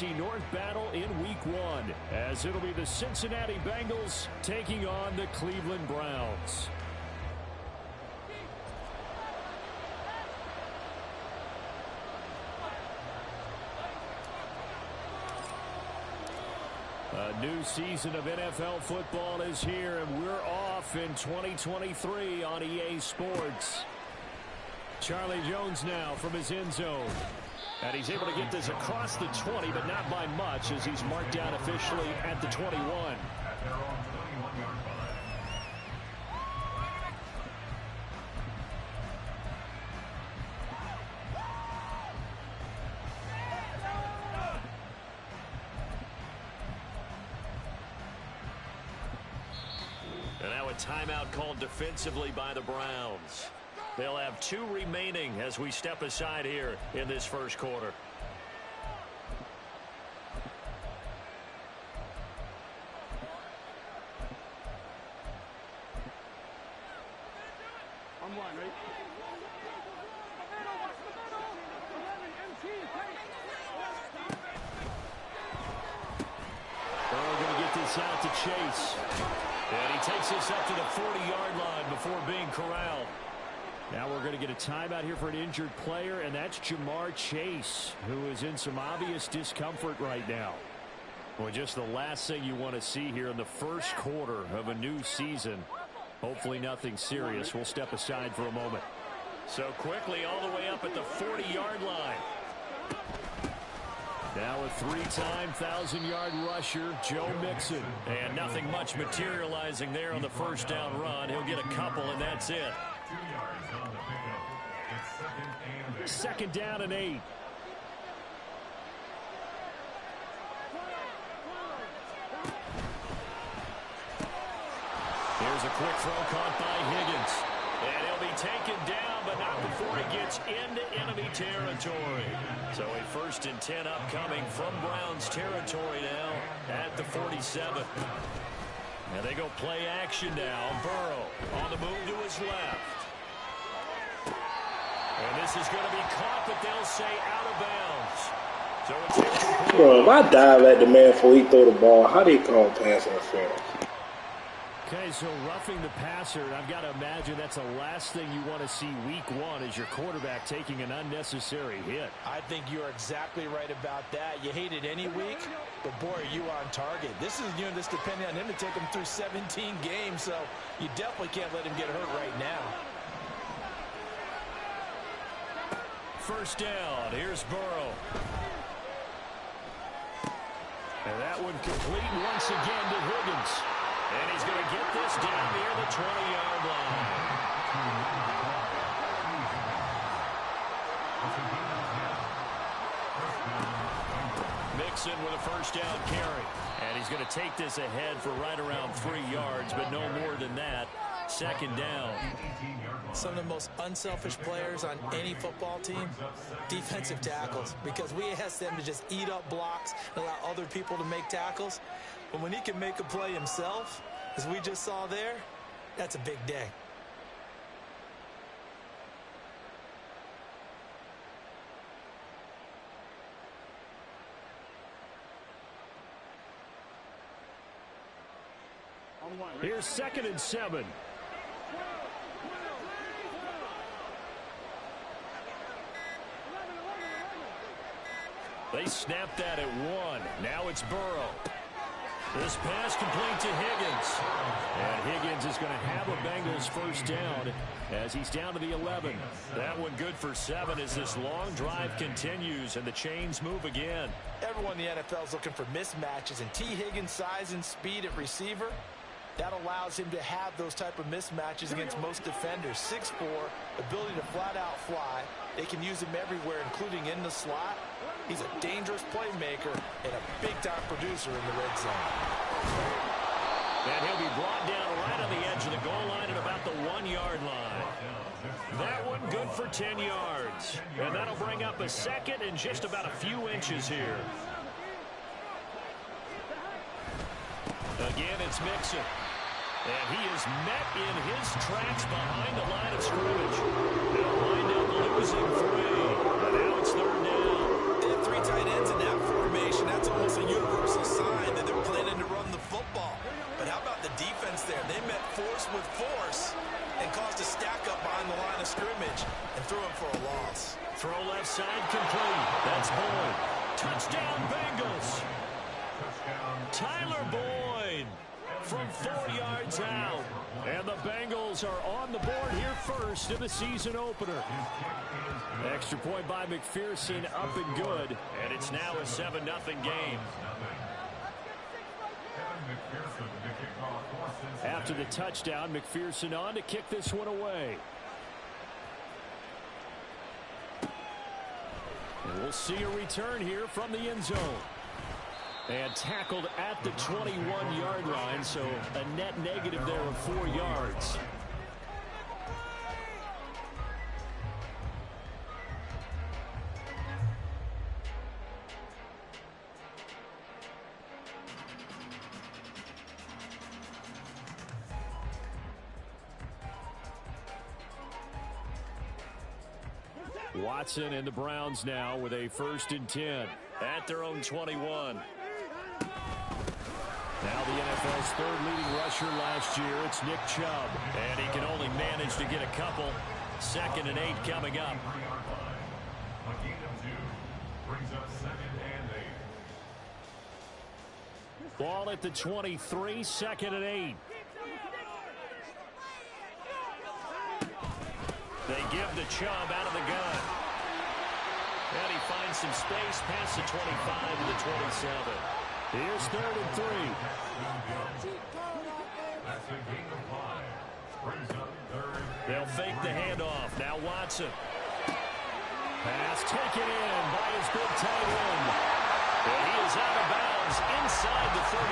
NFC North battle in Week 1, as it'll be the Cincinnati Bengals taking on the Cleveland Browns. A new season of NFL football is here, and we're off in 2023 on EA Sports. Charlie Jones now from his end zone. And he's able to get this across the 20, but not by much, as he's marked down officially at the 21. And now a timeout called defensively by the Browns. They'll have 2 remaining as we step aside here in this first quarter. Burrow going to get this out to Chase. And he takes this up to the 40-yard line before being corralled. Now we're going to get a timeout here for an injured player, and that's Jamar Chase, who is in some obvious discomfort right now. Well, just the last thing you want to see here in the first quarter of a new season. Hopefully nothing serious. We'll step aside for a moment. So quickly all the way up at the 40-yard line. Now a 3-time 1,000-yard rusher, Joe Mixon. And nothing much materializing there on the first down run. He'll get a couple, and that's it. Second down and 8. Here's a quick throw caught by Higgins. And he'll be taken down, but not before he gets into enemy territory. So a 1st and 10 upcoming from Browns territory now at the 47. And they go play action now. Burrow on the move to his left. And this is going to be caught, but they'll say out of bounds. So it's bro, if I dive at the man before he throw the ball, how do you call pass interference? Okay, so roughing the passer, I've got to imagine that's the last thing you want to see week 1 as your quarterback taking an unnecessary hit. I think you're exactly right about that. You hate it any week, but boy, are you on target. This is, this depending on him to take him through 17 games, so you definitely can't let him get hurt right now. First down, here's Burrow. And that one complete once again to Higgins. And he's going to get this down near the 20-yard line. Mixon with a first down carry. And he's going to take this ahead for right around 3 yards, but no more than that. Second down. Some of the most unselfish players on any football team, defensive tackles, because we ask them to just eat up blocks and allow other people to make tackles. But when he can make a play himself, as we just saw there, that's a big day. Here's 2nd and 7. They snapped that at 1. Now it's Burrow. This pass complete to Higgins. And Higgins is going to have a Bengals first down as he's down to the 11. That one good for 7 as this long drive continues and the chains move again. Everyone in the NFL is looking for mismatches, and T. Higgins' size and speed at receiver, that allows him to have those type of mismatches against most defenders. 6'4", ability to flat-out fly. They can use him everywhere, including in the slot. He's a dangerous playmaker and a big-time producer in the red zone. And he'll be brought down right on the edge of the goal line at about the 1-yard line. That one good for 10 yards. And that'll bring up a 2nd and just about a few inches here. Again, it's Mixon. And he is met in his tracks behind the line of scrimmage. They'll wind up losing 3. And now it's 3rd down. They have 3 tight ends in that formation. threw him for a loss. Throw left side complete. That's Boyd. Touchdown, Bengals. Tyler Boyd from 4 yards out. And the Bengals are on the board here first in the season opener. Extra point by McPherson, up and good. And it's now a 7-0 game. After the touchdown, McPherson on to kick this one away. And we'll see a return here from the end zone. And tackled at the 21-yard line, so a net negative there of 4 yards. Watson and the Browns now with a 1st and 10 at their own 21. Now the NFL's 3rd leading rusher last year, it's Nick Chubb. And he can only manage to get a couple. 2nd and 8 coming up. Ball at the 23, 2nd and 8. They give the Chubb out of the gun. And he finds some space past the 25 to the 27. Here's 3rd and 3. They'll fake the handoff. Now Watson. Pass taken in by his big tight end. And he is out of bounds inside the 35.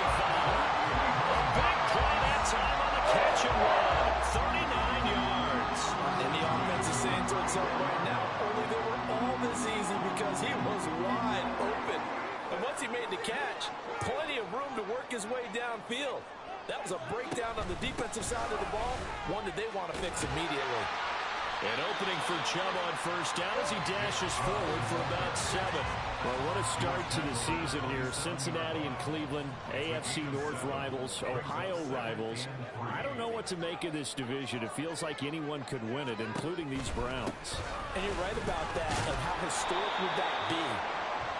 A big play that time on the catch and run. 39 yards. And the offense is saying to itself right now, only they were all this easy because he was wide open. And once he made the catch, plenty of room to work his way downfield. That was a breakdown on the defensive side of the ball, one that they want to fix immediately. An opening for Chubb on 1st down as he dashes forward for about 7. Well, what a start to the season here. Cincinnati and Cleveland, AFC North rivals, Ohio rivals. I don't know what to make of this division. It feels like anyone could win it, including these Browns. And you're right about that. And how historic would that be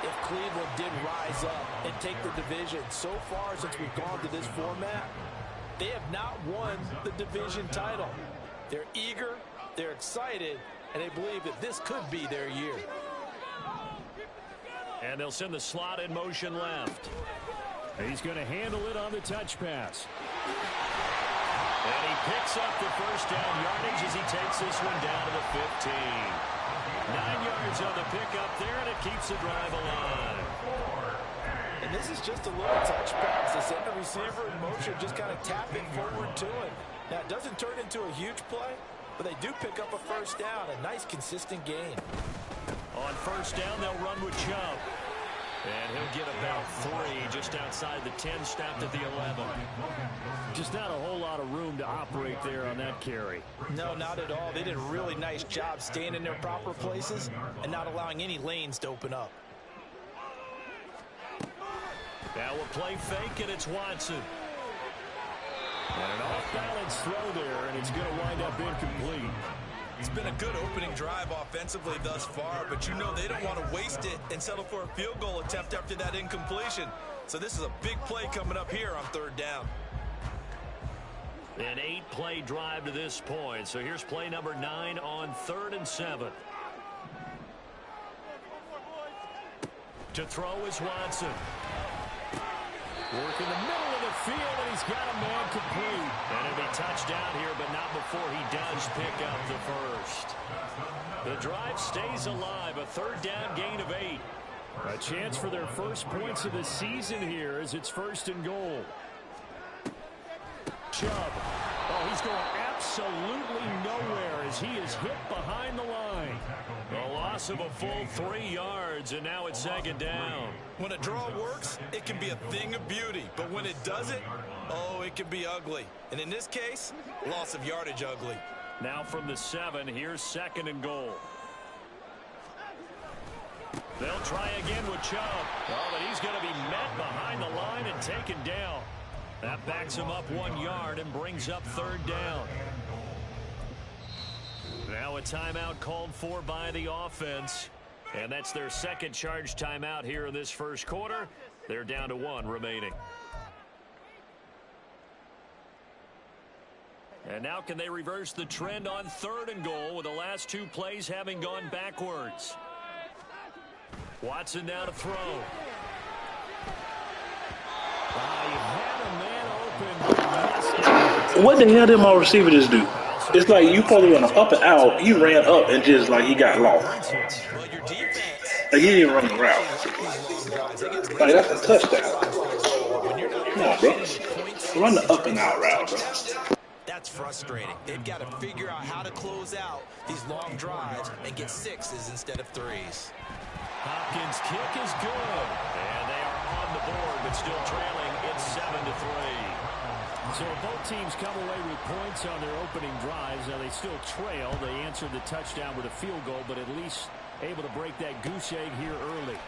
if Cleveland did rise up and take the division? So far since we've gone to this format, they have not won the division title. They're eager, they're excited, and they believe that this could be their year. And they'll send the slot in motion left. He's going to handle it on the touch pass. And he picks up the 1st down yardage as he takes this one down to the 15. 9 yards on the pickup there, and it keeps the drive alive. And this is just a little touch pass. They send the receiver in motion, just kind of tap it forward to him. Now, it doesn't turn into a huge play, but they do pick up a 1st down, a nice, consistent gain. On 1st down, they'll run with Chubb. And he'll get about 3 just outside the 10, stopped at the 11. Just not a whole lot of room to operate there on that carry. No, not at all. They did a really nice job staying in their proper places and not allowing any lanes to open up. Now a play fake, and it's Watson. And an off-balance throw there, and it's going to wind up incomplete. It's been a good opening drive offensively thus far, but you know they don't want to waste it and settle for a field goal attempt after that incompletion. So this is a big play coming up here on 3rd down. An 8-play drive to this point. So here's play number 9 on 3rd and 7. To throw is Watson. Work in the middle of the field, and he's got a man complete. And it'll be touchdown here, but not before he does pick up the 1st. The drive stays alive, a 3rd down gain of 8. A chance for their first points of the season here as it's 1st and goal. Chubb. Oh, he's going absolutely nowhere as he is hit behind the line. A loss of a full 3 yards, and now it's 2nd down. When a draw works, it can be a thing of beauty. But when it doesn't, oh, it can be ugly. And in this case, loss of yardage ugly. Now from the 7, here's 2nd and goal. They'll try again with Chubb. Oh, but he's going to be met behind the line and taken down. That backs him up 1 yard and brings up 3rd down. Now Now a timeout called for by the offense. And that's their second charge timeout here in this first quarter. They're down to 1 remaining. And now can they reverse the trend on 3rd and goal with the last 2 plays having gone backwards? Watson now to throw. He had a man open. What the hell did my receiver just do? It's like you probably run up and out. He ran up and just like he got lost. But your defense, Like he didn't run the route. Like that's a touchdown. Nah, bro. Run the up and out route, bro. that's frustrating. They've got to figure out how to close out these long drives and get 6s instead of 3s. Hopkins' kick is good. And they are on the board, but still trailing. It's 7-3. So both teams come away with points on their opening drives. Now they still trail. They answered the touchdown with a field goal, but at least able to break that goose egg here early.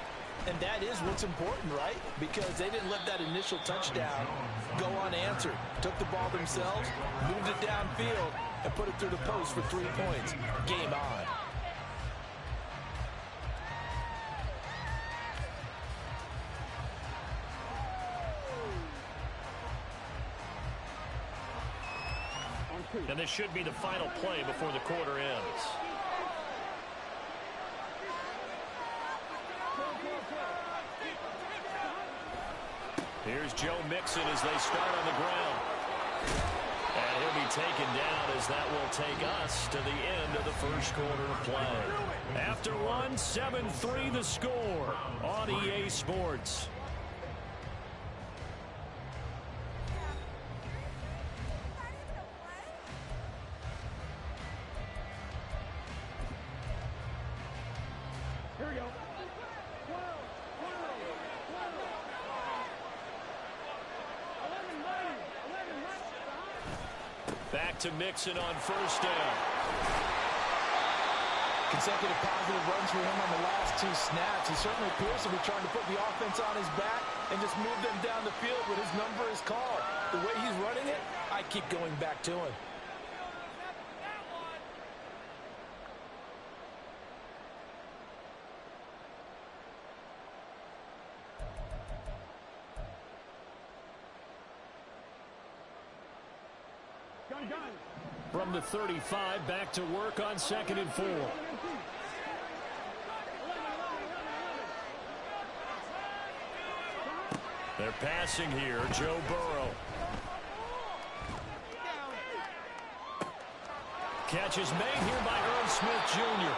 And that is what's important, right? Because they didn't let that initial touchdown go unanswered. Took the ball themselves, moved it downfield, and put it through the post for 3 points. Game on. And this should be the final play before the quarter ends. Here's Joe Mixon as they start on the ground. And he'll be taken down as that will take us to the end of the first quarter of play. After one, 7-3 the score on EA Sports. Back to Mixon on first down. Consecutive positive runs for him on the last 2 snaps. He certainly appears to be trying to put the offense on his back and just move them down the field when his number is called. The way he's running it, I keep going back to him. From the 35, back to work on 2nd and 4. They're passing here, Joe Burrow. Catch is made here by Irv Smith Jr.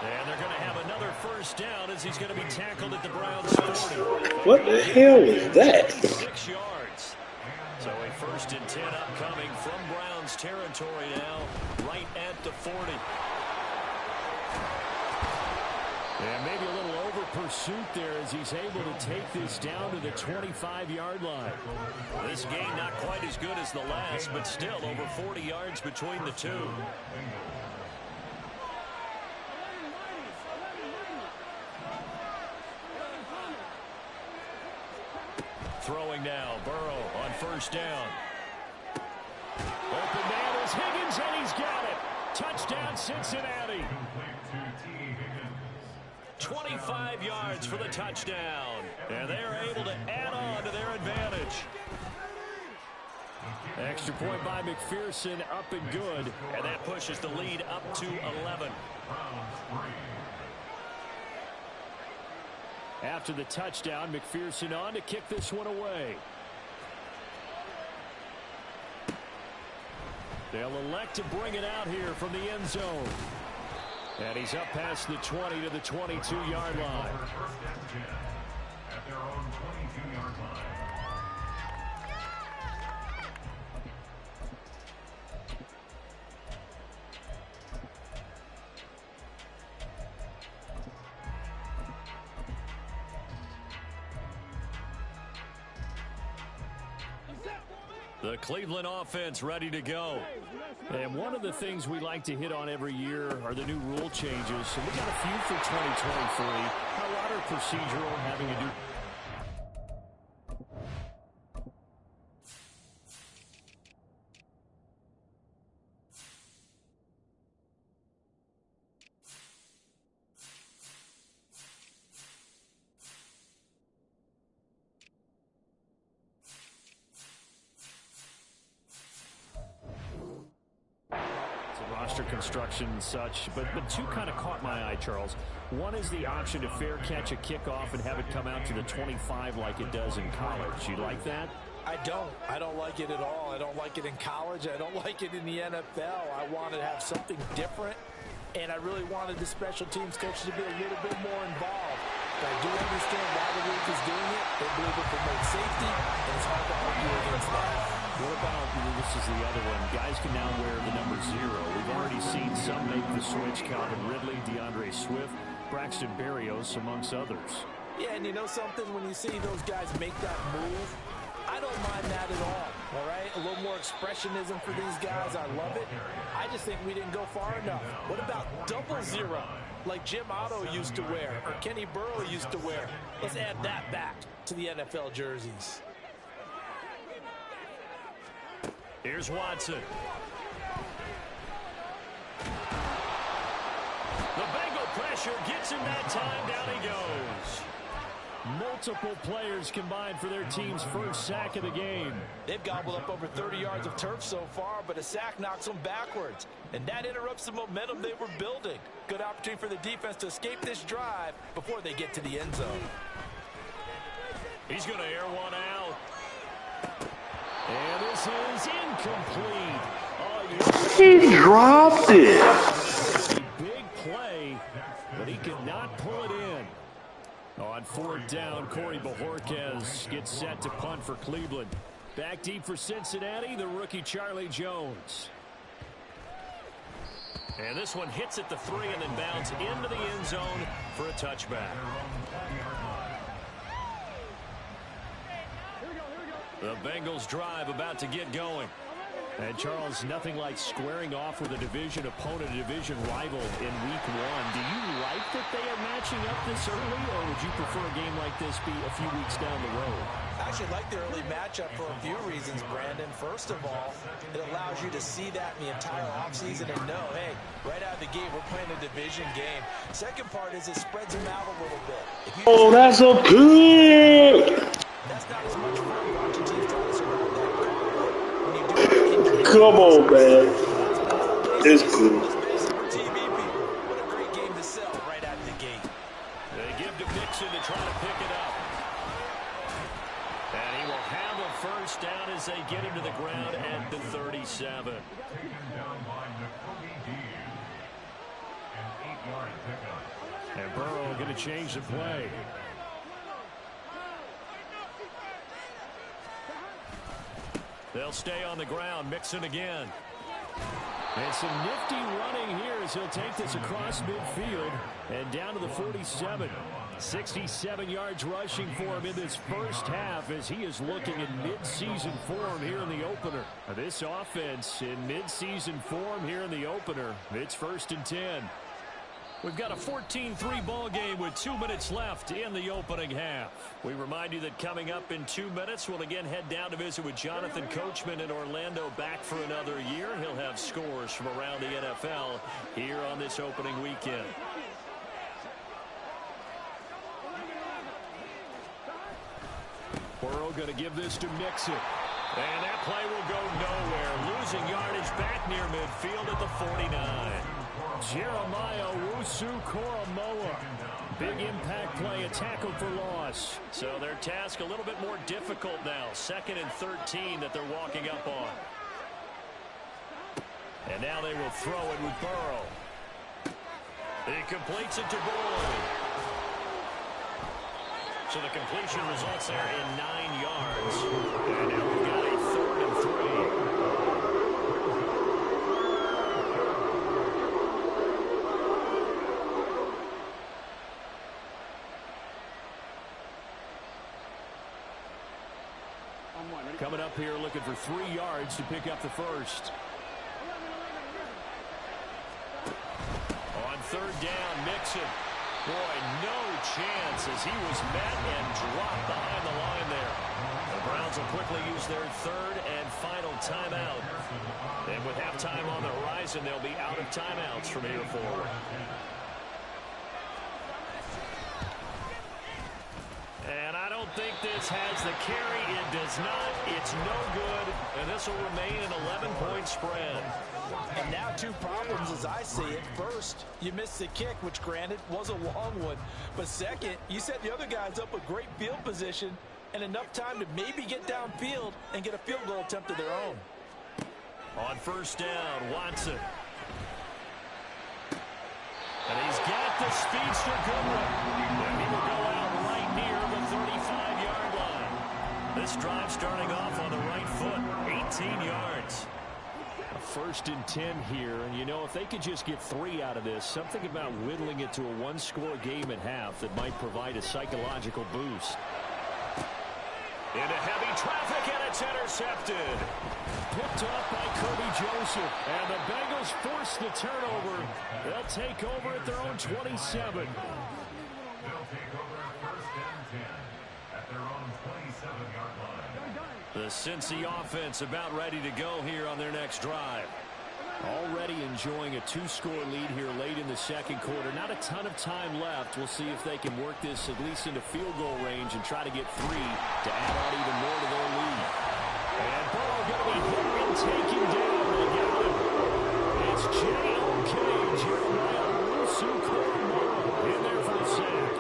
And they're going to have another first down as he's going to be tackled at the Browns' 40. What the hell is that? 6 yards. So a 1st and 10 upcoming from Browns territory now, right at the 40. And maybe a little over pursuit there as he's able to take this down to the 25-yard line. This game not quite as good as the last, but still over 40 yards between the two. Throwing now, Burrow on first down. Open man is Higgins, and he's got it. Touchdown, Cincinnati. 25 yards for the touchdown. And they're able to add on to their advantage. Extra point by McPherson, up and good. And that pushes the lead up to 11. After the touchdown, McPherson on to kick this one away. They'll elect to bring it out here from the end zone. And he's up past the 20 to the 22-yard line. At their own 22-yard line. The Cleveland offense ready to go. And one of the things we like to hit on every year are the new rule changes. So we got a few for 2023. A lot are procedural, having to do construction and such, but two kind of caught my eye, Charles. One is the option to fair catch a kickoff and have it come out to the 25 like it does in college. You like that? I don't like it at all. I don't like it in college. I don't like it in the NFL. I wanted to have something different, and I really wanted the special teams coaches to be a little bit more involved. But I do understand why the league is doing it. They believe it promotes safety, and it's hard to argue against that. What about, this is the other one, guys can now wear the number 0. We've already seen some make the switch, Calvin Ridley, DeAndre Swift, Braxton Berrios, amongst others. Yeah, and you know something? When you see those guys make that move, I don't mind that at all right? A little more expressionism for these guys. I love it. I just think we didn't go far enough. What about 00, like Jim Otto used to wear or Kenny Burrow used to wear? Let's add that back to the NFL jerseys. Here's Watson. The Bengal pressure gets him that time. Down he goes. Multiple players combined for their team's first sack of the game. They've gobbled up over 30 yards of turf so far, but a sack knocks them backwards. And that interrupts the momentum they were building. Good opportunity for the defense to escape this drive before they get to the end zone. He's going to air one out. And this is incomplete. Oh, he dropped it. Big play, but he could not pull it in. On 4th down, Corey Bojorquez gets set to punt for Cleveland. Back deep for Cincinnati, the rookie Charlie Jones. And this one hits at the 3 and then bounds into the end zone for a touchback. The Bengals drive about to get going. And, Charles, nothing like squaring off with a division opponent, a division rival in week 1. Do you like that they are matching up this early, or would you prefer a game like this be a few weeks down the road? I actually like the early matchup for a few reasons, Brandon. First of all, it allows you to see that in the entire offseason and know, hey, right out of the gate, we're playing a division game. Second part is it spreads them out a little bit. Oh, that's so good. That's not as much fun watching teams try to surround that when you do it. Come on, man. It's cool. What a great game to sell right out of the gate. They give to Mixon to try to pick it up. And he will have a first down as they get him to the ground at the 37. And Burrow going to change the play. They'll stay on the ground. Mixon again. And some nifty running here as he'll take this across midfield and down to the 47. 67 yards rushing for him in this first half as he is looking in mid-season form here in the opener. This offense in mid-season form here in the opener. It's 1st and 10. We've got a 14-3 ball game with 2 minutes left in the opening half. We remind you that coming up in 2 minutes, we'll again head down to visit with Jonathan Coachman in Orlando, back for another year. He'll have scores from around the NFL here on this opening weekend. Burrow going to give this to Mixon. And that play will go nowhere. Losing yardage back near midfield at the 49. Jeremiah Owusu-Koramoah. Big impact play, a tackle for loss. So their task a little bit more difficult now. 2nd and 13 that they're walking up on. And now they will throw it with Burrow. He completes it to Boyd. So the completion results there in 9 yards. And now we've got a 3rd and 3. Coming up here looking for 3 yards to pick up the first. On 3rd down, Mixon. Boy, no chance as he was met and dropped behind the line there. The Browns will quickly use their 3rd and final timeout. And with halftime on the horizon, they'll be out of timeouts from here forward. And I don't don't think this has the carry. It does not. It's no good. And this will remain an 11-point spread. And now two problems as I see it. First, you missed the kick, which granted was a long one. But second, you set the other guys up with great field position and enough time to maybe get downfield and get a field goal attempt of their own. On first down, Watson. And he's got the speedster Goodwin. And he will go out right near the 35-yard line. This drive starting off on the right foot, 18 yards. A 1st and 10 here, and you know, if they could just get 3 out of this, something about whittling it to a one-score game at half that might provide a psychological boost. Into heavy traffic, and it's intercepted. Picked off by Kirby Joseph, and the Bengals force the turnover. They'll take over at their own 27. They'll take over 1st and 10 at their own 27-yard line. The Cincy offense about ready to go here on their next drive. Already enjoying a 2-score lead here late in the second quarter. Not a ton of time left. We'll see if they can work this at least into field goal range and try to get 3 to add on even more to their lead. And Burrow going to be hit and taken down. They get him. It's J.O.K. Jeremiah Owusu-Koramoah in there for the sack.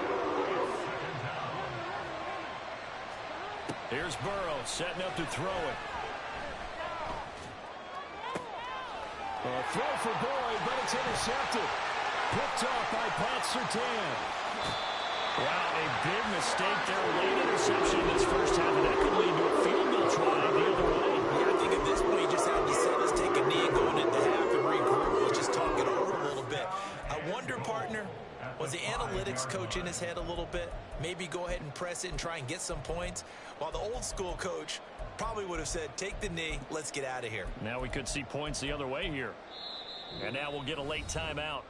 Here's Burrow setting up to throw it. A throw for Boyd, but it's intercepted. Picked off by Pat Surtain. Wow, a big mistake there. Late interception in this first half, and that could lead to a field goal try the other way. Yeah, I think at this point you just have to say, let's take a knee and go into half and regroup. Let's just talk it over a little bit. I wonder, partner, was the analytics coach in his head a little bit? Maybe go ahead and press it and try and get some points, while the old school coach probably would have said, take the knee, let's get out of here. Now we could see points the other way here. And now we'll get a late timeout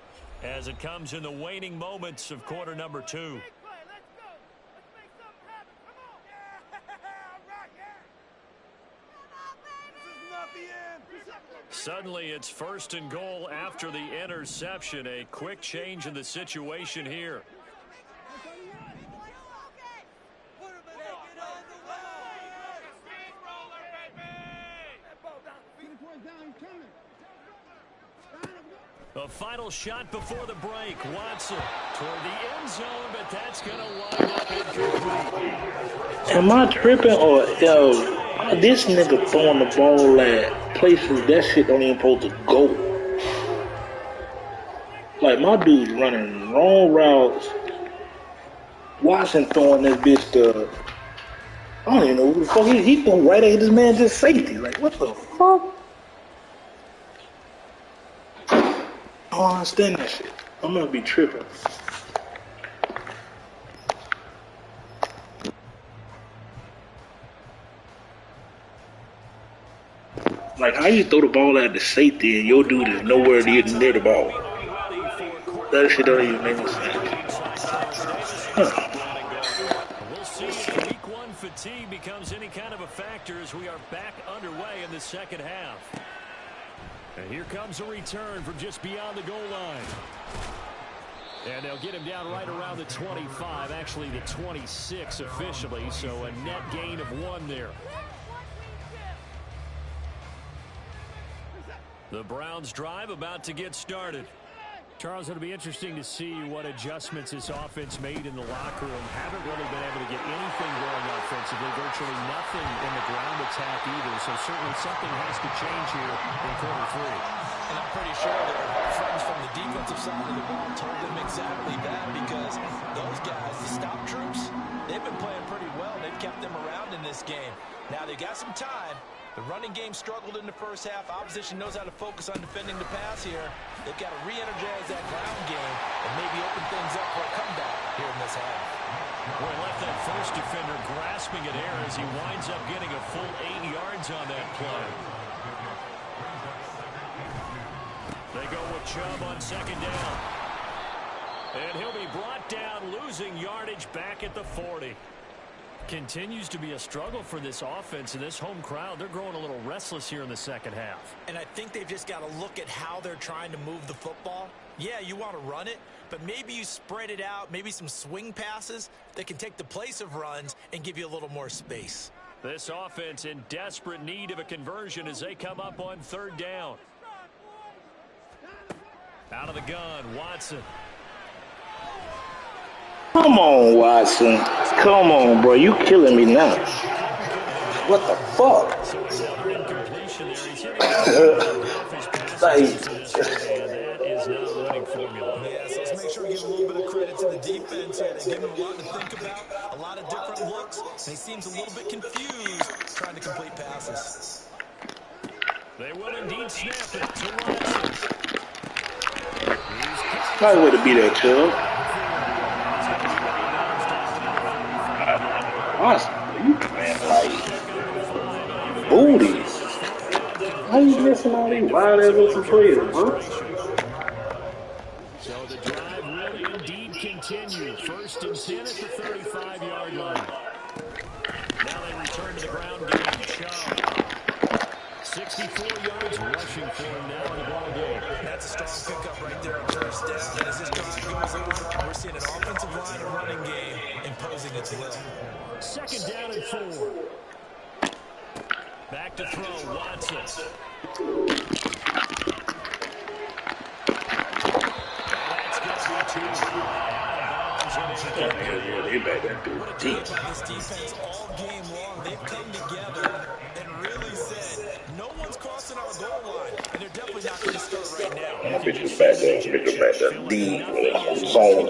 as it comes in the waning moments of quarter number 2. Suddenly it's 1st and goal after the interception. A quick change in the situation here. A final shot before the break. Watson toward the end zone, but that's going to wind up incomplete. Am I tripping or this nigga throwing the ball at places that shit don't even supposed to go? Like, my dude's running wrong routes. Watson throwing this bitch to, I don't even know who the fuck he throwing right at this man just safety. Like, what the fuck? I don't understand that shit. I'm gonna be tripping. Like, how you throw the ball at the safety and your dude is nowhere near the ball? That shit don't even make no sense. We'll see if week 1 fatigue becomes any kind of a factor as we are back underway in the second half. And here comes a return from just beyond the goal line. And they'll get him down right around the 25, actually the 26 officially, so a net gain of 1 there. The Browns drive about to get started. Charles, it'll be interesting to see what adjustments this offense made in the locker room. Haven't really been able to get anything going offensively, virtually nothing in the ground attack either. So certainly something has to change here in quarter 3. And I'm pretty sure that our friends from the defensive side of the ball told them exactly that, because those guys, the stop troops, they've been playing pretty well. They've kept them around in this game. Now they've got some time. The running game struggled in the first half. Opposition knows how to focus on defending the pass here. They've got to re-energize that ground game and maybe open things up for a comeback here in this half. Boy, left that first defender grasping at air as he winds up getting a full 8 yards on that play. They go with Chubb on second down. And he'll be brought down, losing yardage back at the 40. Continues to be a struggle for this offense and this home crowd. They're growing a little restless here in the second half. And I think they've just got to look at how they're trying to move the football. Yeah, you want to run it, but maybe you spread it out, maybe some swing passes that can take the place of runs and give you a little more space. This offense in desperate need of a conversion as they come up on third down. Out of the gun, Watson. Come on, Watson. Come on, bro. You killing me now. What the fuck? Like, That is not a winning formula. Yeah, so let's make sure we give a little bit of credit to the defense here. They give him a lot to think about, a lot of different looks, and he seems a little bit confused trying to complete passes. They will indeed snap it to Watson. nice way to be there, Chubb. Watson, you man, like booty. How you missing all these wild ass open plays, bro? So the drive will indeed continue. First and 10 at the 35-yard line. Now they return to the ground game. Chubb. 64 yards rushing for him now in the ball game. That's a strong pickup right there on first down. And as this drive goes on, we're seeing an offensive line and running game imposing its will. Second down and 4. Back to throw, Watson. They back that dude deep. This defense all game long, they've come together and really said, no one's crossing our goal line, and they're definitely not going to start right now. That bitch is back there. Bitch is back there deep with a zone.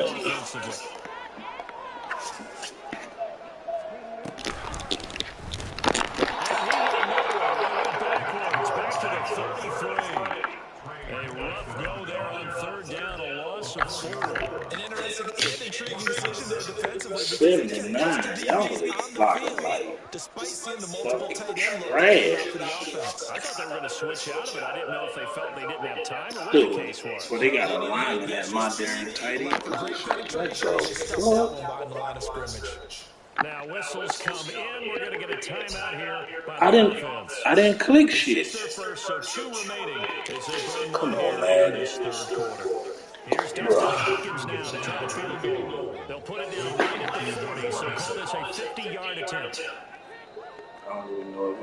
An interesting and intriguing decision there defensively. 79. Y'all really blocking like despite seeing the multiple tight end look trash. for the offense. I thought they were going to switch out of it. I didn't know if they felt they didn't have time or what Dude, the case was. well, they got a line in that modern tight end. Line of scrimmage. Now whistles come in. We're going to get a timeout here by I the offense. didn't click shit. It's their first, so 2 remaining. As they burn Come one on, here man. in this third quarter. Here's Dustin Hopkins now to try to field goal. They'll put it down right at the 40, so call this a 50-yard attempt. I don't even know if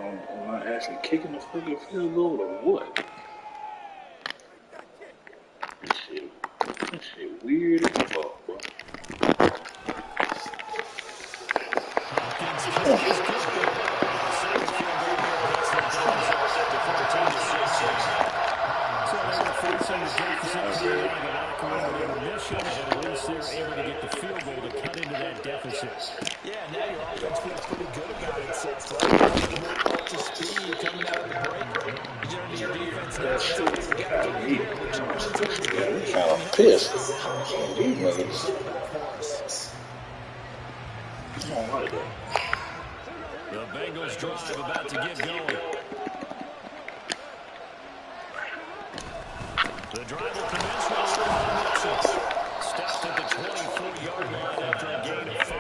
I'm actually kicking the fucking field goal or what. This shit weird as fuck, bro. Yeah, now your offense feels pretty good about itself. Up to speed coming out of the break. Your defense now. I'm kind of pissed. These niggas. I don't like that. The Bengals drive about to get going. The drive will commence with Wilson. Stopped at the 24-yard line after a gain of 5.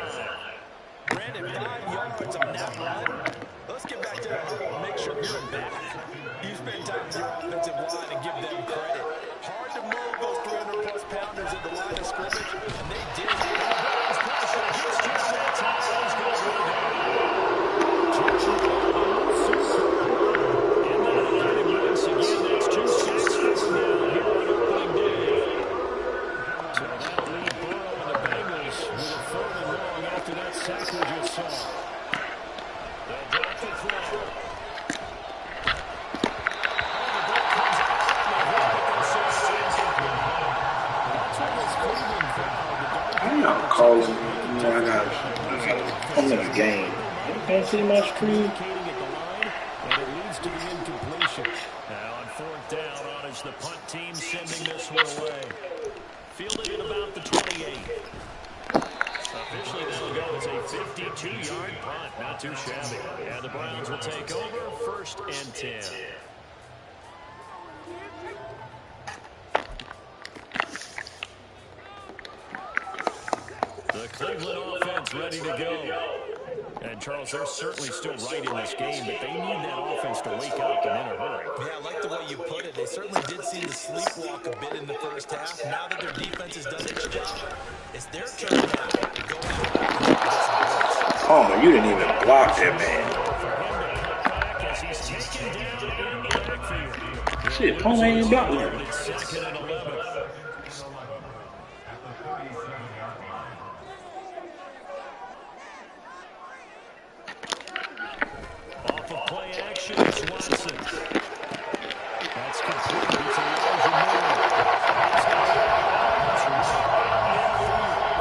Brandon, 5 yards on that run. Let's get back to the huddle and make sure you're back. You spend time with your offensive line and give them credit. Hard to move those 300-plus pounders at the line of scrimmage, and they did. I'm in a game. You can't see my screen. Now on fourth down, on is the punt team sending this one away. Fielded at about the 28. Officially, that'll go as a 52-yard punt. Not too shabby. And the Browns will take over first and 10. The Cleveland offense ready to go. And, Charles, they're certainly still right in this game, but they need that offense to wake up and in a hurry. Yeah, I like the way you put it. They certainly did seem to sleepwalk a bit in the first half. Now that their defense has done its job, it's their turn now to go out and try to get some points. Palmer, you didn't even block that man. Shit, Palmer ain't blocked him. Second and 11. Off of play action, it's Watson. That's complete. It's Elijah Moore.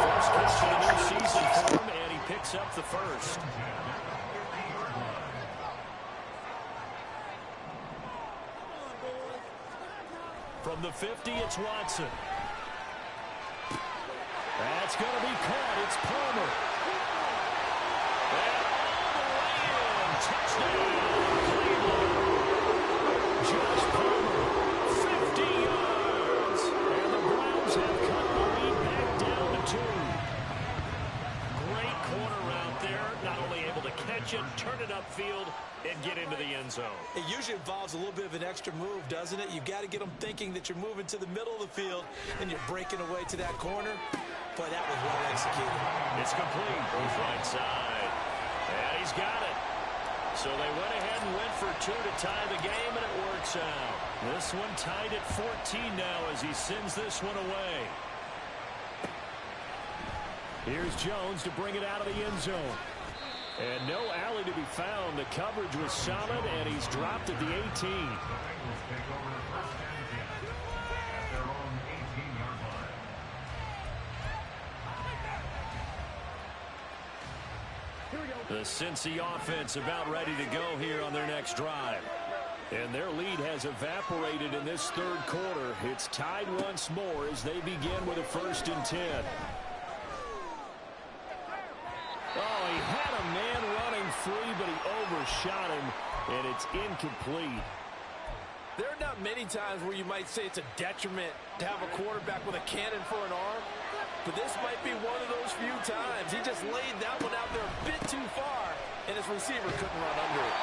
First catch of the new season for him, and he picks up the first. From the 50, it's Watson. That's going to be caught. It's Palmer. And all the way in. Touchdown, Cleveland. Josh Palmer, 50 yards. And the Browns have cut the lead back down to 2. Great corner route there. Not only able to catch it, turn it upfield, and get into the end zone. It usually involves a little bit of an extra move, doesn't it? You've got to get them thinking that you're moving to the middle of the field and you're breaking away to that corner. But that was well executed. It's complete. Right side. And he's got it. So they went ahead and went for 2 to tie the game, and it works out. This one tied at 14 now as he sends this one away. Here's Jones to bring it out of the end zone. And no alley to be found. The coverage was solid, and he's dropped at the 18. The Cincy offense about ready to go here on their next drive. And their lead has evaporated in this third quarter. It's tied once more as they begin with a 1st and 10. Oh, he had a man running free, but he overshot him, and it's incomplete. There are not many times where you might say it's a detriment to have a quarterback with a cannon for an arm, but this might be one of those few times. He just laid that one out there a bit too far, and his receiver couldn't run under it.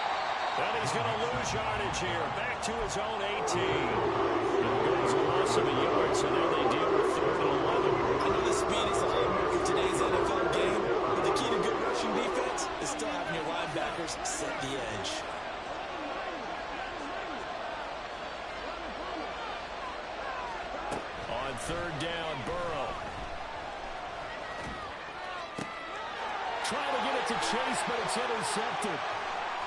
And he's going to lose yardage here, back to his own 18. There goes a loss of a yard, so now they deal with 3rd and 11. I know the speed is the hallmark of today's NFL game, but the key to good rushing defense is still having your linebackers set the edge. On 3rd down, Burrow. Trying to get it to Chase, but it's intercepted.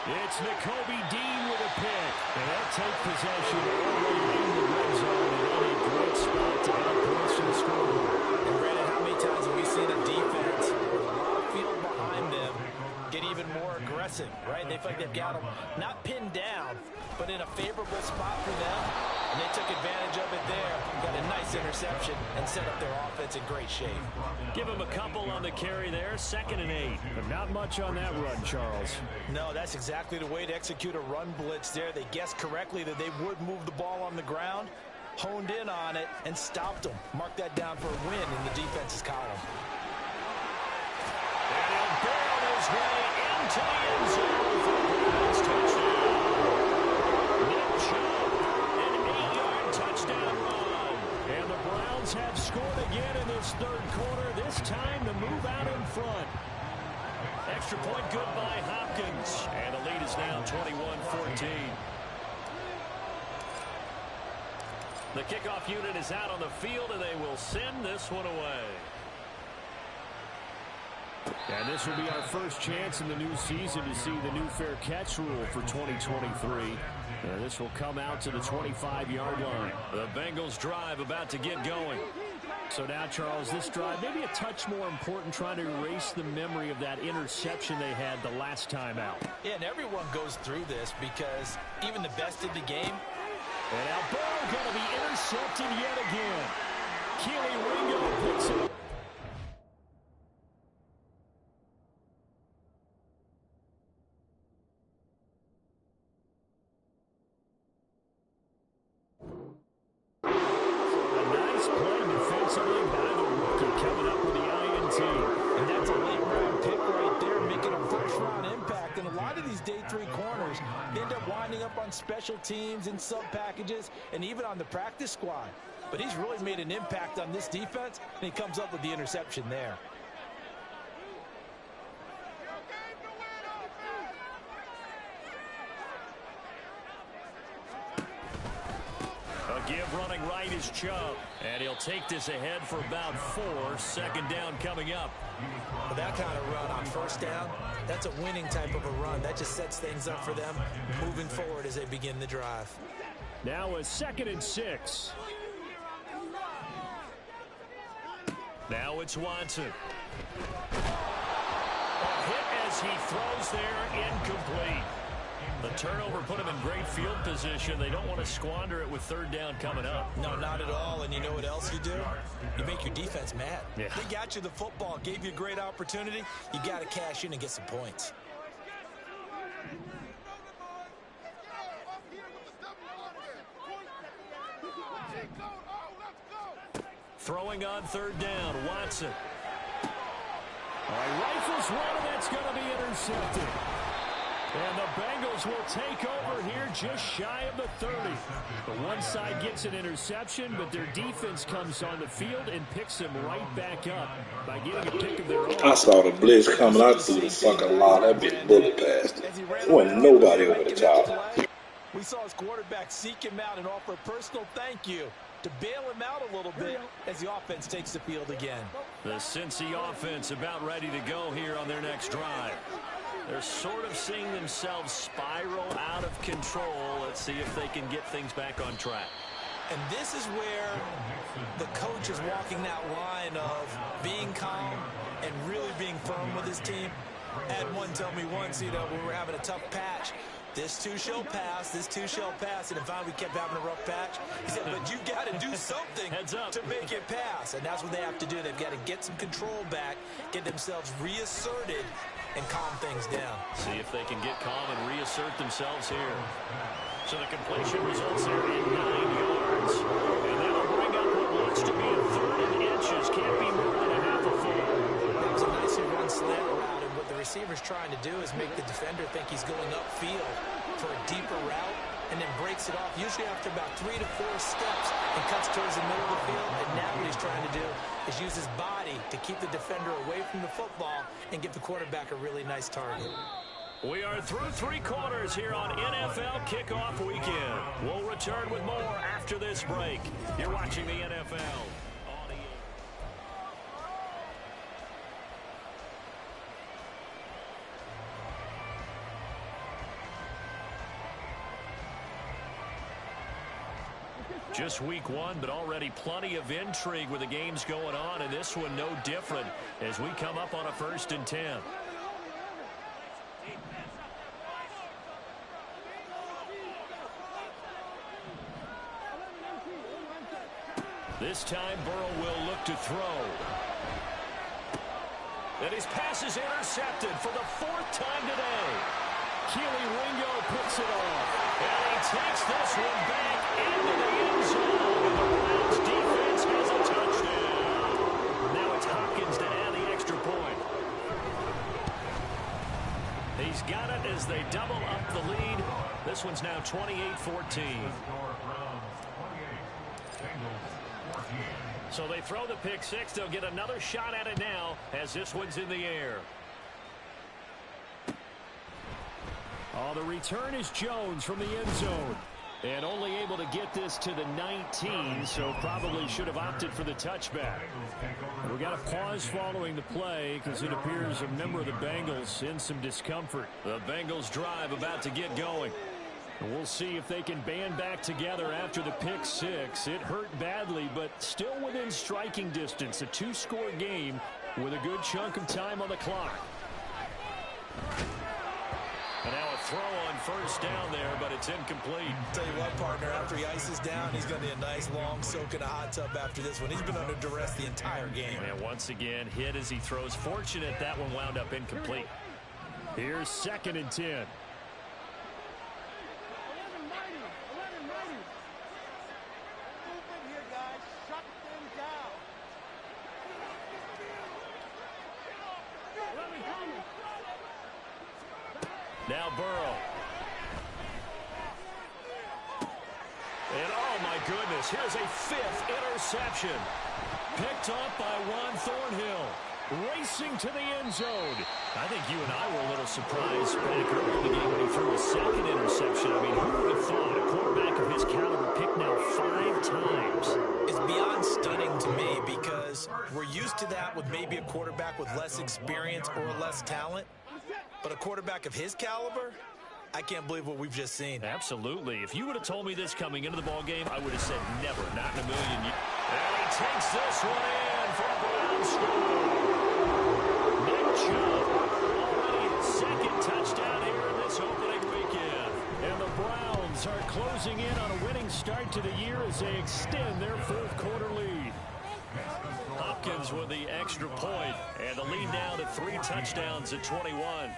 It's Nakobe Dean with a pick. And they'll take possession early in the red zone and in a great spot to add points to the scoreboard. And Brandon, how many times have we seen a defense with a lot of field behind them get even more aggressive, right? They feel like they've got them not pinned down, but in a favorable spot for them. And they took advantage of it there, got a nice interception, and set up their offense in great shape. Give them a couple on the carry there, 2nd and 8. But not much on that run, Charles. No, that's exactly the way to execute a run blitz there. They guessed correctly that they would move the ball on the ground, honed in on it, and stopped them. Mark that down for a win in the defense's column. And he'll barrel his way into the end zone for the Browns touchdown. Nick Chubb, an 8-yard touchdown run. And the Browns have scored again in this third quarter, this time to move out in front. Extra point good by Hopkins. And the lead is now 21-14. The kickoff unit is out on the field, and they will send this one away. And this will be our first chance in the new season to see the new fair catch rule for 2023. And this will come out to the 25-yard line. The Bengals drive about to get going. So now, Charles, this drive maybe a touch more important, trying to erase the memory of that interception they had the last time out. Yeah, and everyone goes through this because even the best in the game. And now Burrow going to be intercepted yet again. Keely Ringo picks it up. Coming up with the INT. And that's a late round pick right there, making a first round these day 3 corners, they end up winding up on special teams and sub packages and even on the practice squad. But he's really made an impact on this defense, and he comes up with the interception there. A give running right is Chubb, and he'll take this ahead for about 4. Second down coming up. With that kind of run on first down, that's a winning type of a run. That just sets things up for them moving forward as they begin the drive. Now a 2nd and 6. Now it's Watson. A hit as he throws there, incomplete. The turnover put him in great field position. They don't want to squander it with 3rd down coming up. No, not at all. And you know what else you do? You make your defense mad. Yeah. They got you the football, gave you a great opportunity. You got to cash in and get some points. Throwing on 3rd down, Watson. Rifles one, and that's going to be intercepted. And the Bengals will take over here just shy of the 30. The one side gets an interception, but their defense comes on the field and picks them right back up by getting a pick of their own. I saw the blitz coming out through the fucking lot. That bitch bullet past it. There wasn't nobody over the top. We saw his quarterback seek him out and offer a personal thank you to bail him out a little bit as the offense takes the field again. The Cincy offense about ready to go here on their next drive. They're sort of seeing themselves spiral out of control. Let's see if they can get things back on track. And this is where the coach is walking that line of being calm and really being firm with his team. I had one tell me once, when we were having a tough patch, this too shall pass, this too shall pass. And if we kept having a rough patch, he said, but you got to do something to make it pass. And that's what they have to do. They've got to get some control back, get themselves reasserted, and calm things down. See if they can get calm and reassert themselves here. So the completion results there in 9 yards. And that'll bring up what looks to be a 3rd and inches. Can't be more than a half a foot. That was a nicely run slant route, and what the receiver's trying to do is make the defender think he's going upfield for a deeper route, and then breaks it off, usually after about 3 to 4 steps, and cuts towards the middle of the field. And now what he's trying to do is use his body to keep the defender away from the football and give the quarterback a really nice target. We are through 3 quarters here on NFL Kickoff Weekend. We'll return with more after this break. You're watching the NFL. Just week 1, but already plenty of intrigue with the games going on, and this one no different as we come up on a 1st and 10. This time Burrow will look to throw. And his pass is intercepted for the 4th time today. Keely Ringo puts it off. And he takes this one back into the end zone. And the Browns defense has a touchdown. Now it's Hopkins to add the extra point. He's got it as they double up the lead. This one's now 28-14. So they throw the pick 6. They'll get another shot at it now as this one's in the air. Oh, the return is Jones from the end zone. And only able to get this to the 19, so probably should have opted for the touchback. We got a pause following the play because it appears a member of the Bengals in some discomfort. The Bengals drive about to get going. And we'll see if they can band back together after the pick 6. It hurt badly, but still within striking distance. A 2-score game with a good chunk of time on the clock. And now a throw on 1st down there, but it's incomplete. Tell you what, partner, after he ices down, he's going to be a nice long soak in a hot tub after this one. He's been under duress the entire game. And once again, hit as he throws. Fortunate that one wound up incomplete. Here's 2nd and 10. Now Burrow. And oh my goodness, here's a 5th interception. Picked off by Juan Thornhill. Racing to the end zone. I think you and I were a little surprised back early in the game when he threw a 2nd interception. I mean, who would have thought a quarterback of his caliber picked now 5 times? It's beyond stunning to me because we're used to that with maybe a quarterback with less experience or less talent. But a quarterback of his caliber, I can't believe what we've just seen. Absolutely. If you would have told me this coming into the ballgame, I would have said never, not in a million years. And he takes this one in for a Browns score. Nick Chubb, already his 2nd touchdown here in this opening weekend. And the Browns are closing in on a winning start to the year as they extend their 4th quarter lead. Hopkins with the extra point, and the lead now to 3 touchdowns at 21.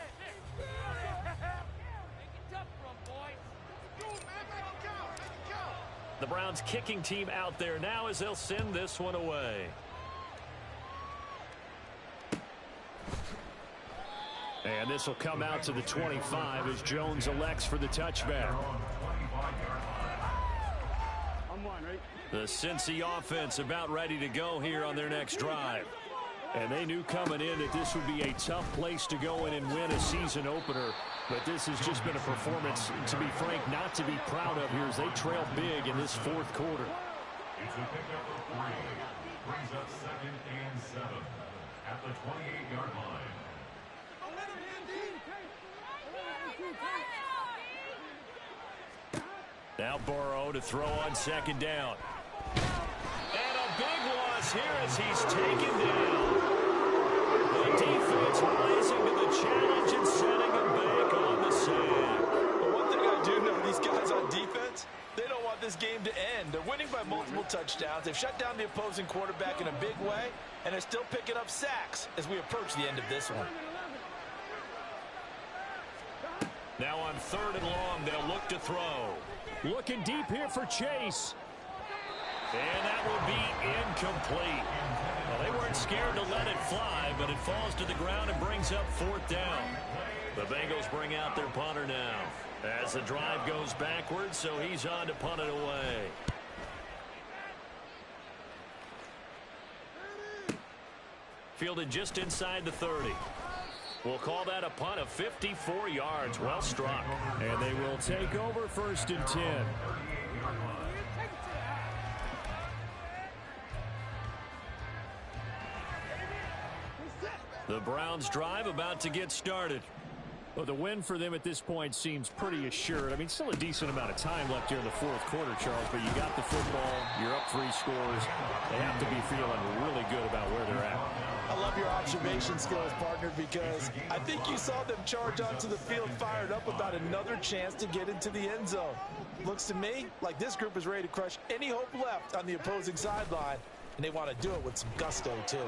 The Browns kicking team out there now as they'll send this one away. And this will come out to the 25 as Jones elects for the touchback. The Cincy offense about ready to go here on their next drive. And they knew coming in that this would be a tough place to go in and win a season opener. But this has just been a performance, to be frank, not to be proud of here as they trail big in this 4th quarter. It's a pickup of 3. Brings up 2nd and 7 at the 28-yard line. Now Burrow to throw on 2nd down. And a big loss here as he's taken down. The defense rising to the challenge and setting him back on the sack. But one thing I do know, these guys on defense, they don't want this game to end. They're winning by multiple touchdowns. They've shut down the opposing quarterback in a big way, and they're still picking up sacks as we approach the end of this one. Now on 3rd and long, they'll look to throw. Looking deep here for Chase. And that will be incomplete. Well, they weren't scared to let it fly, but it falls to the ground and brings up 4th down. The Bengals bring out their punter now as the drive goes backwards, so he's on to punt it away. Fielded just inside the 30. We'll call that a punt of 54 yards. Well struck. And they will take over 1st and 10. The Browns drive about to get started. Well, the win for them at this point seems pretty assured. I mean, still a decent amount of time left here in the 4th quarter, Charles, but you got the football, you're up 3 scores. They have to be feeling really good about where they're at. I love your observation skills, partner, because I think you saw them charge onto the field fired up about another chance to get into the end zone. Looks to me like this group is ready to crush any hope left on the opposing sideline, and they want to do it with some gusto, too.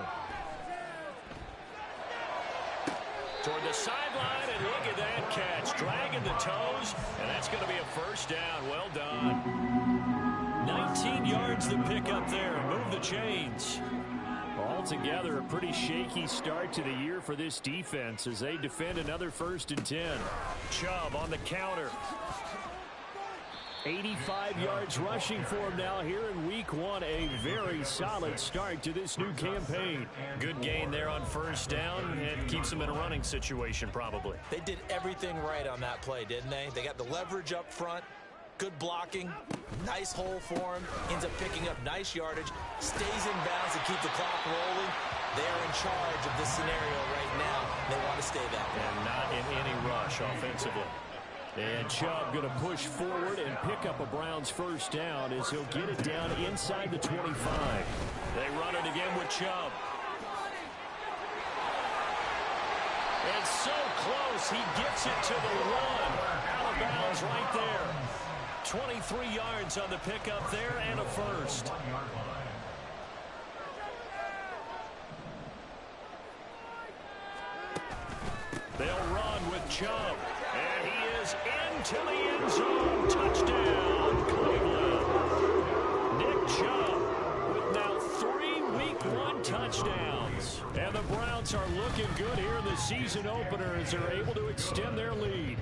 Toward the sideline, and look at that catch. Dragging the toes, and that's going to be a 1st down. Well done. 19 yards to pick up there. Move the chains. Altogether, a pretty shaky start to the year for this defense as they defend another 1st and 10. Chubb on the counter. 85 yards rushing for him now here in week 1. A very solid start to this new campaign. Good gain there on 1st down and keeps him in a running situation probably. They did everything right on that play, didn't they? They got the leverage up front, good blocking, nice hole for him, ends up picking up nice yardage, stays in bounds to keep the clock rolling. They're in charge of this scenario right now. They want to stay that way. And not in any rush offensively. And Chubb going to push forward and pick up a Browns 1st down as he'll get it down inside the 25. They run it again with Chubb. And so close, he gets it to the 1. Out of bounds right there. 23 yards on the pickup there and a 1st. They'll run with Chubb. And he is into the end zone. Touchdown, Cleveland. Nick Chubb with now 3 Week 1 touchdowns. And the Browns are looking good here in the season opener as they're able to extend their lead.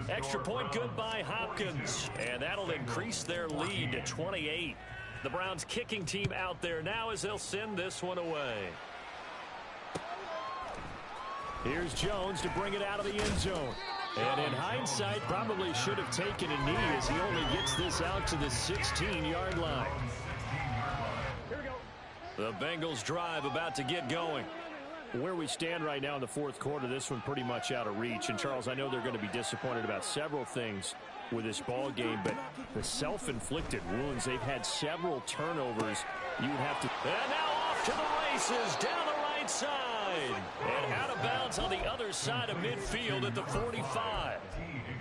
Extra point good by Hopkins. And that'll increase their lead to 28. The Browns kicking team out there now as they'll send this one away. Here's Jones to bring it out of the end zone. And in hindsight, probably should have taken a knee as he only gets this out to the 16-yard line. Here we go. The Bengals drive about to get going. Where we stand right now in the fourth quarter, this one pretty much out of reach. And, Charles, I know they're going to be disappointed about several things with this ball game, but the self-inflicted wounds, they've had several turnovers. You would have to... And now off to the races, down the right side. And out of bounds on the other side of midfield at the 45.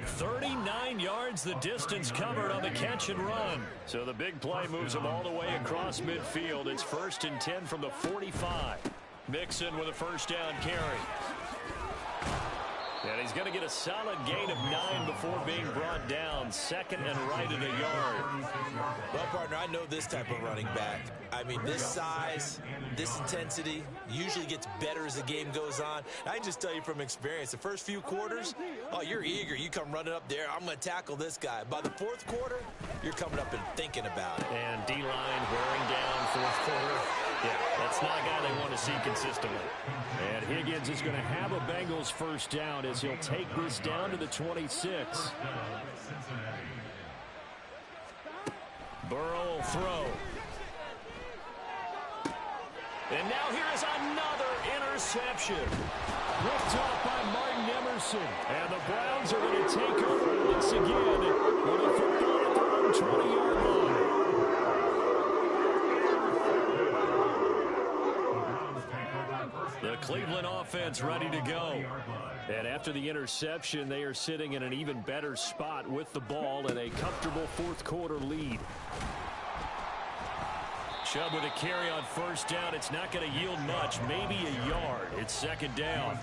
39 yards the distance covered on the catch and run. So the big play moves them all the way across midfield. It's 1st and 10 from the 45. Mixon with a first down carry. And he's going to get a solid gain of 9 before being brought down. 2nd and right at a yard. Well, partner, I know this type of running back. I mean, this size, this intensity usually gets better as the game goes on. I can just tell you from experience, the first few quarters, oh, you're eager. You come running up there, I'm going to tackle this guy. By the fourth quarter, you're coming up and thinking about it. And D-line wearing down fourth quarter. Yeah, that's not a guy they want to see consistently. And Higgins is going to have a Bengals first down as he'll take this down to the 26. Burrow will throw. And now here is another interception. Ripped off by Martin Emerson. And the Browns are going to take over once again with a football at their own 20-yard line. The Cleveland offense ready to go. And after the interception, they are sitting in an even better spot with the ball and a comfortable fourth quarter lead. Chubb with a carry on first down. It's not going to yield much, maybe a yard. It's 2nd down.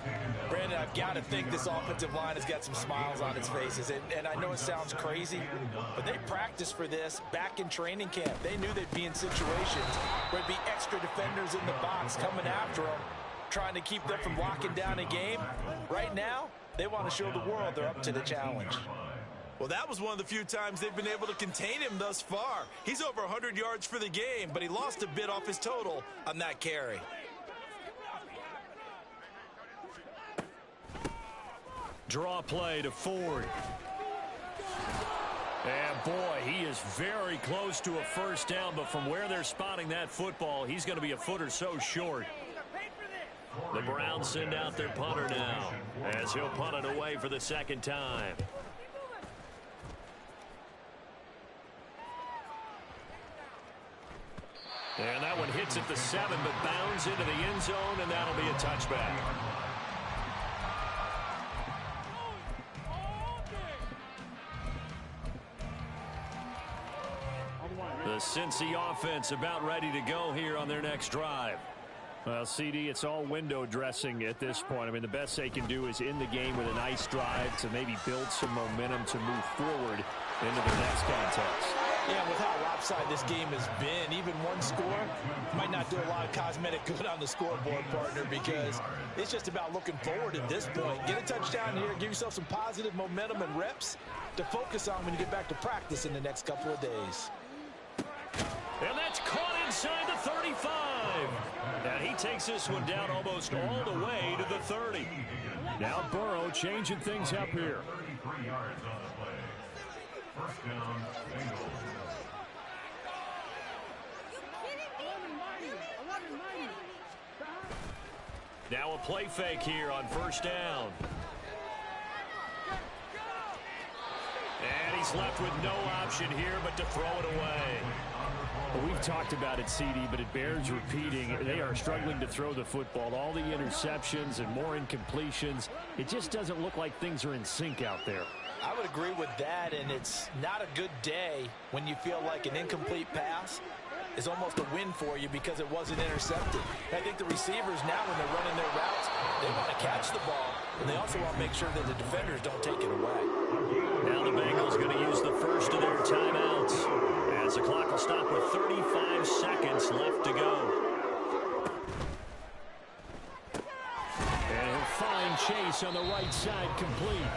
Brandon, I've got to think this offensive line has got some smiles on its faces. And I know it sounds crazy, but they practiced for this back in training camp. They knew they'd be in situations where there'd be extra defenders in the box coming after them, trying to keep them from locking down a game. Right now, they want to show the world they're up to the challenge. Well, that was one of the few times they've been able to contain him thus far. He's over 100 yards for the game, but he lost a bit off his total on that carry. Draw play to Ford. And boy, he is very close to a first down, but from where they're spotting that football, he's going to be a foot or so short. The Browns send out their punter now as he'll punt it away for the 2nd time. And that one hits at the 7, but bounds into the end zone, and that'll be a touchback. The Cincy offense about ready to go here on their next drive. Well, CD, it's all window dressing at this point. I mean, the best they can do is in the game with a nice drive to maybe build some momentum to move forward into the next contest. Yeah, with how lopsided this game has been, even one score might not do a lot of cosmetic good on the scoreboard, partner, because it's just about looking forward at this point. Get a touchdown here, give yourself some positive momentum and reps to focus on when you get back to practice in the next couple of days. And that's caught inside the 35. And he takes this one down almost all the way to the 30. Now Burrow changing things up here. 33 yards on the play. First down, Bengals. Now a play fake here on first down. And he's left with no option here but to throw it away. Well, we've talked about it, CD, but it bears repeating. They are struggling to throw the football. All the interceptions and more incompletions. It just doesn't look like things are in sync out there. I would agree with that, and it's not a good day when you feel like an incomplete pass is almost a win for you because it wasn't intercepted. I think the receivers now, when they're running their routes, they want to catch the ball, and they also want to make sure that the defenders don't take it away. Now the Bengals going to use the first of their timeouts as the clock will stop with 35 seconds left to go. And he'll find Chase on the right side complete.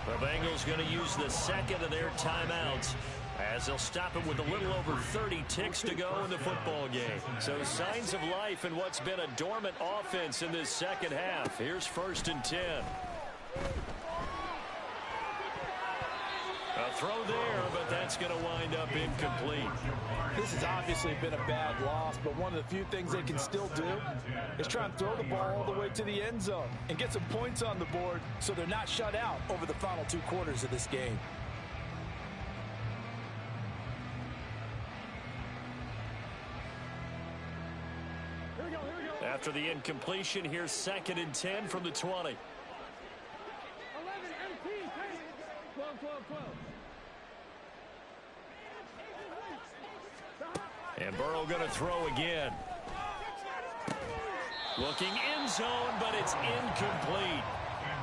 The Bengals going to use the second of their timeouts as they'll stop it with a little over 30 ticks to go in the football game. So signs of life in what's been a dormant offense in this second half. Here's 1st and 10. A throw there, but that's going to wind up incomplete. This has obviously been a bad loss, but one of the few things they can still do is try and throw the ball all the way to the end zone and get some points on the board so they're not shut out over the final 2 quarters of this game. After the incompletion, here's 2nd and 10 from the 20. 11, 18, 12, 12, 12. And Burrow going to throw again. Looking end zone, but it's incomplete.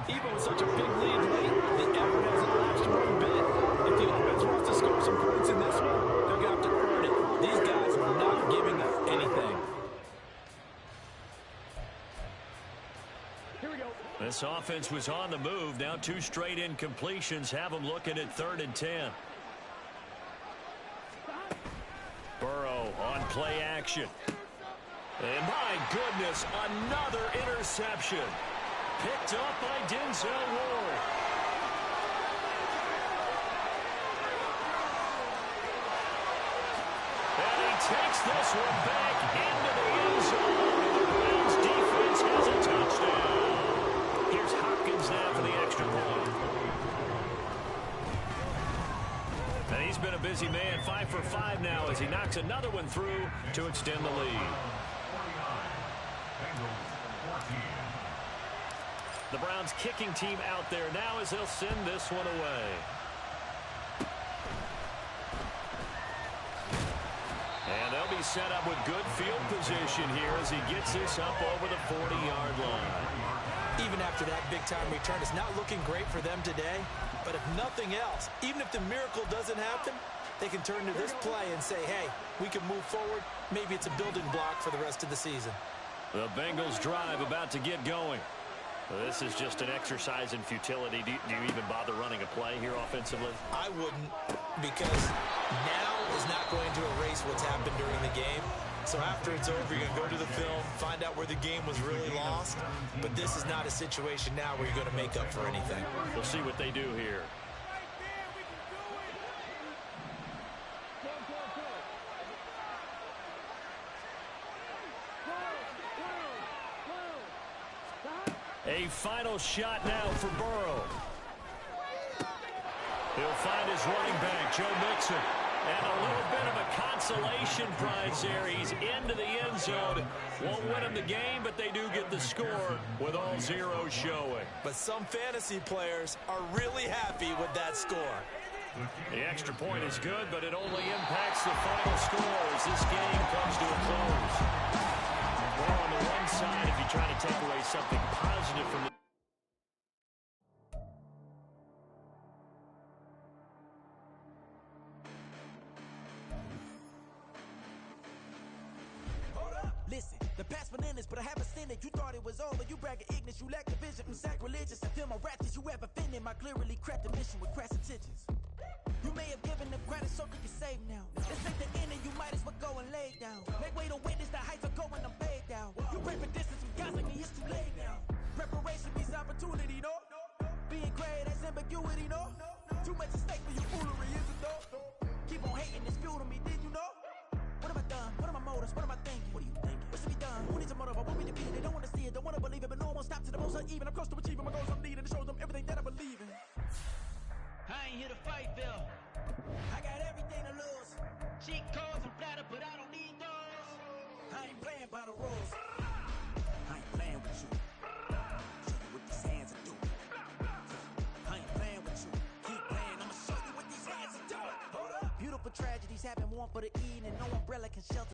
Even with such a big lead late, the effort hasn't lapsed one bit. If the offense wants to score some points in this one, they're going to have to earn it. These guys are not giving up anything. Here we go. This offense was on the move. Now 2 straight incompletions have them looking at 3rd and 10. Burrow on play action. And my goodness, another interception. Picked up by Denzel Ward. And he takes this one back into the end zone. And the Browns defense has a touchdown. Here's Hopkins now for the extra point. And he's been a busy man, 5 for 5 now as he knocks another one through to extend the lead. The Browns kicking team out there now as they'll send this one away. And they'll be set up with good field position here as he gets this up over the 40-yard line. Even after that big-time return, it's not looking great for them today. But if nothing else, even if the miracle doesn't happen, they can turn to this play and say, hey, we can move forward. Maybe it's a building block for the rest of the season. The Bengals drive about to get going. This is just an exercise in futility. Do you even bother running a play here offensively? I wouldn't, because now is not going to erase what's happened during the game. So after it's over, you're going to go to the film, find out where the game was really lost. But this is not a situation now where you're going to make up for anything. We'll see what they do here. A final shot now for Burrow. He'll find his running back, Joe Mixon. And a little bit of a consolation prize there. He's into the end zone. Won't win him the game, but they do get the score with all zeros showing. But some fantasy players are really happy with that score. The extra point is good, but it only impacts the final score as this game comes to a close. Well, on the one side, if you try to take away something positive from the Listen, the past bananas, but I haven't seen it. You thought it was over, you bragging ignorance, you lack the vision. I'm sacrilegious, I feel my wrath. Did you ever offended my clearly crafted mission with crass intentions? You may have given them credit so you can save now. This ain't the end and you might as well go and lay down. Make way to witness the heights are going, I'm paid down. You pray for distance with guys like me, it's too late now. Preparation means opportunity, no? Being great, that's ambiguity, no? Too much at stake for your foolery, is it though? Keep on hating, it's fuel to me, did you know? What have I done? What are my motives? What am I thinking? What are you thinking? What's to be done? Who needs a motive? I won't be defeated. They don't want to see it, don't want to believe it, but no one won't stop to the most uneven. I'm close to achieving my goals I'm needing to show them everything that I believe in. I ain't here to fight, Bill. I got everything to lose. Cheat codes and flatter, but I don't need those. I ain't playing by the rules. I ain't playing with you. Show you what these hands are doing. I ain't playing with you. Keep playing, I'ma show you what these hands are doing. Hold up. Beautiful tragedies happen, one for the eating, and no umbrella can shelter.